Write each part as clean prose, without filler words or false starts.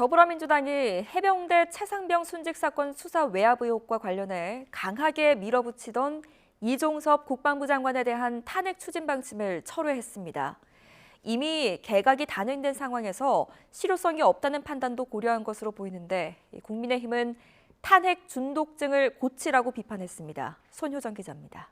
더불어민주당이 해병대 최상병 순직 사건 수사 외압 의혹과 관련해 강하게 밀어붙이던 이종섭 국방부 장관에 대한 탄핵 추진 방침을 철회했습니다. 이미 개각이 단행된 상황에서 실효성이 없다는 판단도 고려한 것으로 보이는데 국민의힘은 탄핵 중독증을 고치라고 비판했습니다. 손효정 기자입니다.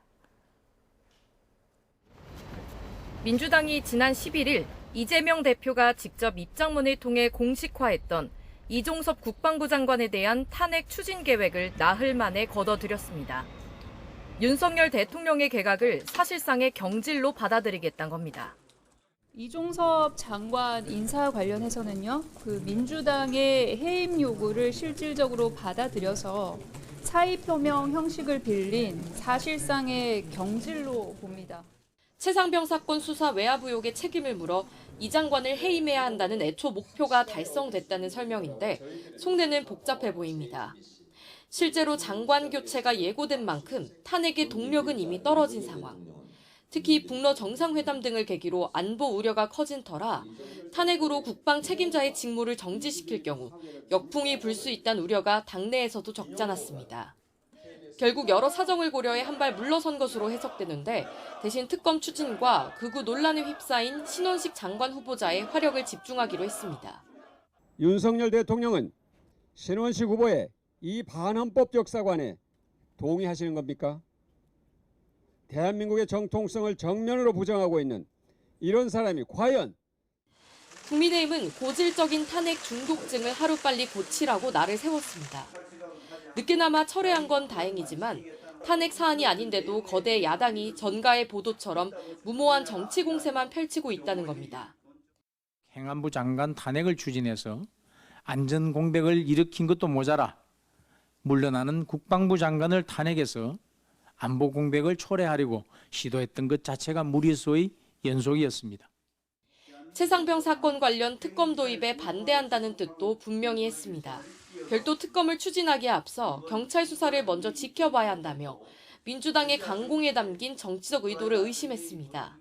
민주당이 지난 11일 이재명 대표가 직접 입장문을 통해 공식화했던 이종섭 국방부 장관에 대한 탄핵 추진 계획을 나흘 만에 거둬들였습니다. 윤석열 대통령의 개각을 사실상의 경질로 받아들이겠다는 겁니다. 이종섭 장관 인사 관련해서는요, 민주당의 해임 요구를 실질적으로 받아들여서 사의 표명 형식을 빌린 사실상의 경질로 봅니다. 최상병 사건 수사 외압 의혹의 책임을 물어 이 장관을 해임해야 한다는 애초 목표가 달성됐다는 설명인데 속내는 복잡해 보입니다. 실제로 장관 교체가 예고된 만큼 탄핵의 동력은 이미 떨어진 상황. 특히 북러 정상회담 등을 계기로 안보 우려가 커진 터라 탄핵으로 국방 책임자의 직무를 정지시킬 경우 역풍이 불 수 있다는 우려가 당내에서도 적잖았습니다. 결국 여러 사정을 고려해 한 발 물러선 것으로 해석되는데 대신 특검 추진과 극우 논란에 휩싸인 신원식 장관 후보자의 화력을 집중하기로 했습니다. 윤석열 대통령은 신원식 후보의 이 반헌법적 사관에 동의하시는 겁니까? 대한민국의 정통성을 정면으로 부정하고 있는 이런 사람이 과연? 국민의힘은 고질적인 탄핵 중독증을 하루빨리 고치라고 날을 세웠습니다. 늦게나마 철회한 건 다행이지만 탄핵 사안이 아닌데도 거대 야당이 전가의 보도처럼 무모한 정치 공세만 펼치고 있다는 겁니다. 행안부 장관 탄핵을 추진해서 안전 공백을 일으킨 것도 모자라 물러나는 국방부 장관을 탄핵해서 안보 공백을 초래하려고 시도했던 것 자체가 무리수의 연속이었습니다. 최상병 사건 관련 특검 도입에 반대한다는 뜻도 분명히 했습니다. 별도 특검을 추진하기에 앞서 경찰 수사를 먼저 지켜봐야 한다며 민주당의 강공에 담긴 정치적 의도를 의심했습니다.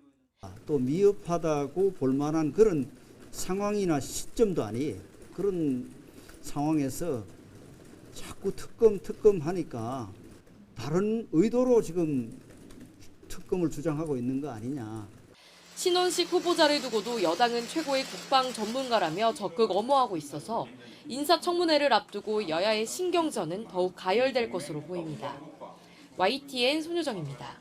또 미흡하다고 볼 만한 그런 상황이나 시점도 아니에요. 그런 상황에서 자꾸 특검 하니까 다른 의도로 지금 특검을 주장하고 있는 거 아니냐. 신원식 후보자를 두고도 여당은 최고의 국방 전문가라며 적극 엄호하고 있어서 인사청문회를 앞두고 여야의 신경전은 더욱 가열될 것으로 보입니다. YTN 손효정입니다.